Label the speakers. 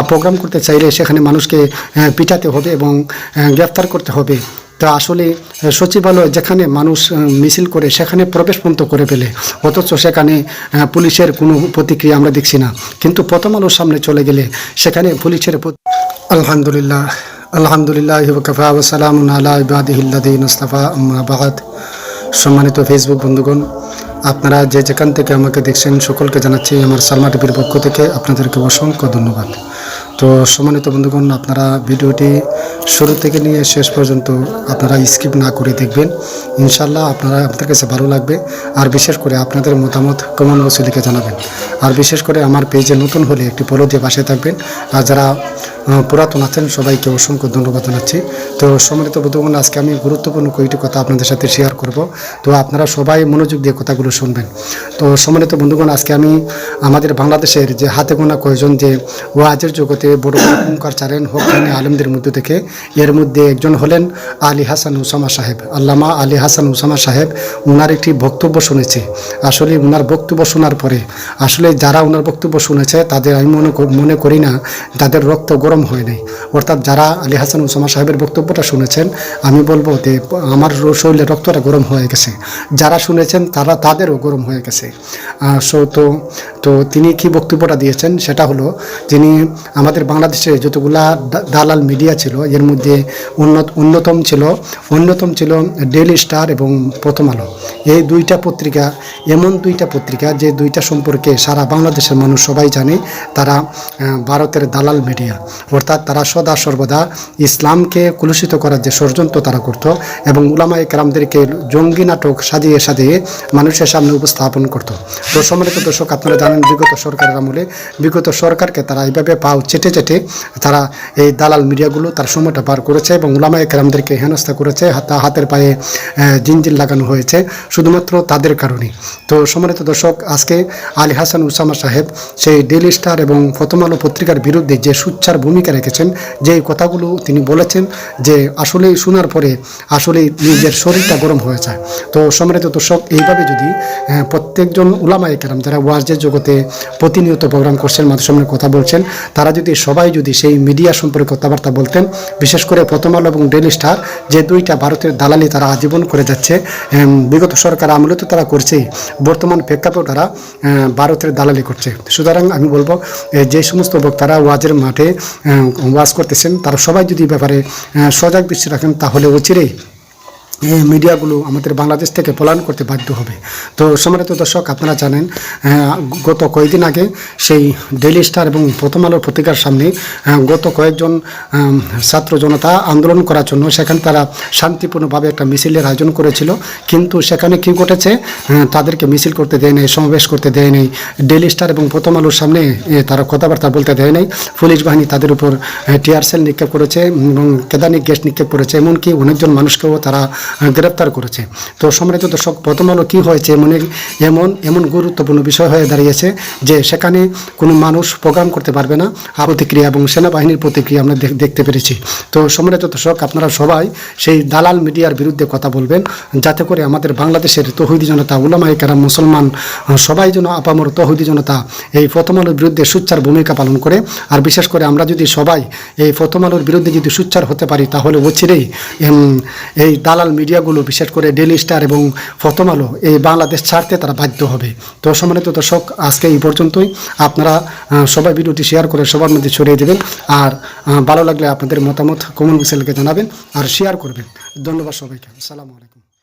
Speaker 1: Programme করতে চাইলে সেখানে মানুষকে পিটাতে হবে এবং গ্রেফতার করতে হবে। তা আসলে সচিবালয় যেখানে মানুষ মিছিল করে সেখানে প্রবেশ পর্যন্ত করে ফেলে, অথচ সেখানে পুলিশের কোনো প্রতিক্রিয়া আমরা দেখছি না। কিন্তু প্রথম আলোর সামনে চলে গেলে সেখানে পুলিশের আলহামদুলিল্লাহ আলহামদুলিল্লাহ ওয়াকাফা ওয়া সালামুন আলা ইবাদিহিল্লাযীনা ইসতাফা আম্মা বা'দ। সম্মানিত ফেসবুক বন্ধুগণ, আপনারা যে যেখান থেকে আমাকে দেখছেন সকলকে জানাচ্ছি আমার সালমা টিভির পক্ষ থেকে আপনাদেরকে অসংখ্য ধন্যবাদ। তো সম্মানিত বন্ধুগণ, আপনারা ভিডিওটি শুরু থেকে নিয়ে শেষ পর্যন্ত আপনারা স্কিপ না করে দেখবেন। ইনশাল্লাহ আপনাদের কাছে ভালো লাগবে। আর বিশেষ করে আপনাদের মতামত কমেন্ট বক্সে লিখে জানাবেন। আর বিশেষ করে আমার পেজে নতুন হলে একটি ফলো দিয়ে পাশে থাকবেন। আর যারা পুরাতন আছেন সবাইকে অসংখ্য ধন্যবাদ জানাচ্ছি। তো সম্মানিত বন্ধুগণ, আজকে আমি গুরুত্বপূর্ণ কয়েকটি কথা আপনাদের সাথে শেয়ার করব। তো আপনারা সবাই মনোযোগ দিয়ে কথাগুলো শুনবেন। তো সম্মানিত বন্ধুগণ, আজকে আমি আমাদের বাংলাদেশের যে হাতে গোনা কয়েকজন যে ওয়াজের জগতে বড় বড় হুঙ্কার ছাড়েন হক্কানি আলেমদের মধ্যে থেকে, এর মধ্যে একজন হলেন আলী হাসান উসামা সাহেব, আল্লামা আলী হাসান উসামা সাহেব। ওনার একটি বক্তব্য শুনেছি। আসলে ওনার বক্তব্য শোনার পরে আসলে যারা ওনার বক্তব্য শুনেছে তাদের আমি মনে করি না তাদের রক্ত গরম হয় নাই। অর্থাৎ যারা আলী হাসান উসামা সাহেবের বক্তব্যটা শুনেছেন, আমি বলবো যে আমার শরীরের রক্তটা গরম হয়ে গেছে। যারা শুনেছেন তাদেরও গরম হয়ে গেছে। তো তিনি কি বক্তব্যটা দিয়েছেন সেটা হলো, যিনি আমাদের বাংলাদেশে যতগুলা দালাল মিডিয়া ছিল এর মধ্যে অন্যতম ছিল ডেইলি স্টার এবং প্রথম আলো। এই দুইটা পত্রিকা এমন দুইটা পত্রিকা যে দুইটা সম্পর্কে সারা বাংলাদেশের মানুষ সবাই জানে। তারা ভারতের দালাল মিডিয়া, অর্থাৎ তারা সদা সর্বদা ইসলামকে কলুষিত করার যে ষড়যন্ত্র তারা করত এবং উলামায়ে কেরামদেরকে জঙ্গি নাটক সাজিয়ে মানুষের সামনে উপস্থাপন করত। তো সম্মানিত দর্শক, আপনারা জানেন বিগত সরকারের আমলে বিগত সরকারকে তারা এইভাবে পাও চেটে তারা এই দালাল মিডিয়াগুলো তার সময়টা পার করেছে এবং উলামায়ে কেরামদেরকে হেনস্থা করেছে। হাতের পায়ে জিনজির লাগানো হয়েছে শুধুমাত্র তাদের কারণে। তো সম্মানিত দর্শক, আজকে আলী হাসান উসামা সাহেব সেই ডেইলি স্টার এবং প্রথম আলো পত্রিকার বিরুদ্ধে যে সুচ্চার ভূমিকা রেখেছেন, যে কথাগুলো তিনি বলেছেন, যে আসলে শোনার পরে আসলে নিজের শরীরটা গরম হয়ে যায়। তো সম্মানিত দর্শক, এইভাবে যদি প্রত্যেকজন উলামায়ে কেরাম যারা ওয়াজের জগতে প্রতিনিয়ত প্রোগ্রাম করছেন, মানুষের সামনে কথা বলছেন, তারা সবাই যদি সেই মিডিয়া সম্পর্কে কথাবার্তা বলতেন, বিশেষ করে প্রথম আলো এবং ডেইলি স্টার যে দুইটা ভারতের দালালি তারা আজীবন করে যাচ্ছে, বিগত সরকার আমলে তো তারা করছেই, বর্তমান প্রেক্ষাপটে তারা ভারতের দালালি করছে। সুতরাং আমি বলবো যে সমস্ত বক্তারা ওয়াজের মাঠে ওয়াজ করতেছেন তারা সবাই যদি ব্যাপারে সজাগ দৃষ্টি রাখেন, তাহলে অচিরেই এই মিডিয়াগুলো আমাদের বাংলাদেশ থেকে পলায়ন করতে বাধ্য হবে। তো সম্মানিত দর্শক, আপনারা জানেন গত কয়েকদিন আগে সেই ডেইলি স্টার এবং প্রথম আলোর পত্রিকার সামনে গত কয়েকজন ছাত্র জনতা আন্দোলন করার জন্য সেখানে তারা শান্তিপূর্ণভাবে একটা মিছিলের আয়োজন করেছিল। কিন্তু সেখানে কী ঘটেছে, তাদেরকে মিছিল করতে দেয় নাই, সমাবেশ করতে দেয় নাই, ডেইলি স্টার এবং প্রথম আলোর সামনে তারা কথাবার্তা বলতে দেয় নাই। পুলিশ বাহিনী তাদের উপর টিয়ার সেল নিক্ষেপ করেছে এবং কেদানিক গ্যাস নিক্ষেপ করেছে, এমনকি অনেকজন মানুষকেও তারা গ্রেপ্তার করেছে। তো সম্মানিত দর্শক, প্রথম আলো কী হয়েছে, এমন গুরুত্বপূর্ণ বিষয় হয়ে দাঁড়িয়েছে যে সেখানে কোনো মানুষ প্রোগ্রাম করতে পারবে না। প্রতিক্রিয়া এবং সেনাবাহিনীর প্রতিক্রিয়া আমরা দেখতে পেরেছি। তো সম্মানিত দর্শক, আপনারা সবাই সেই দালাল মিডিয়ার বিরুদ্ধে কথা বলবেন, যাতে করে আমাদের বাংলাদেশের তৌহিদি জনতা, উলামায়ে কেরাম, মুসলমান সবাই যেন আপামর তৌহিদি জনতা এই প্রথম আলোর বিরুদ্ধে সোচ্চার ভূমিকা পালন করে। আর বিশেষ করে আমরা যদি সবাই এই প্রথম আলোর বিরুদ্ধে যদি সোচ্চার হতে পারি, তাহলে অচিরেই এই দালাল মিডিয়াগুলো, বিশেষ করে ডেইলি স্টার এবং প্রথম আলো, এই বাংলাদেশ ছাড়তে তারা বাধ্য হবে। তো সম্মানিত দর্শক, আজকে এই পর্যন্তই। আপনারা সবাই ভিডিওটি শেয়ার করে সবার মধ্যে ছড়িয়ে দেবেন। আর ভালো লাগলে আপনাদের মতামত কমেন্ট বক্সে লিখে জানাবেন আর শেয়ার করবেন। ধন্যবাদ সবাইকে। আসসালামু আলাইকুম।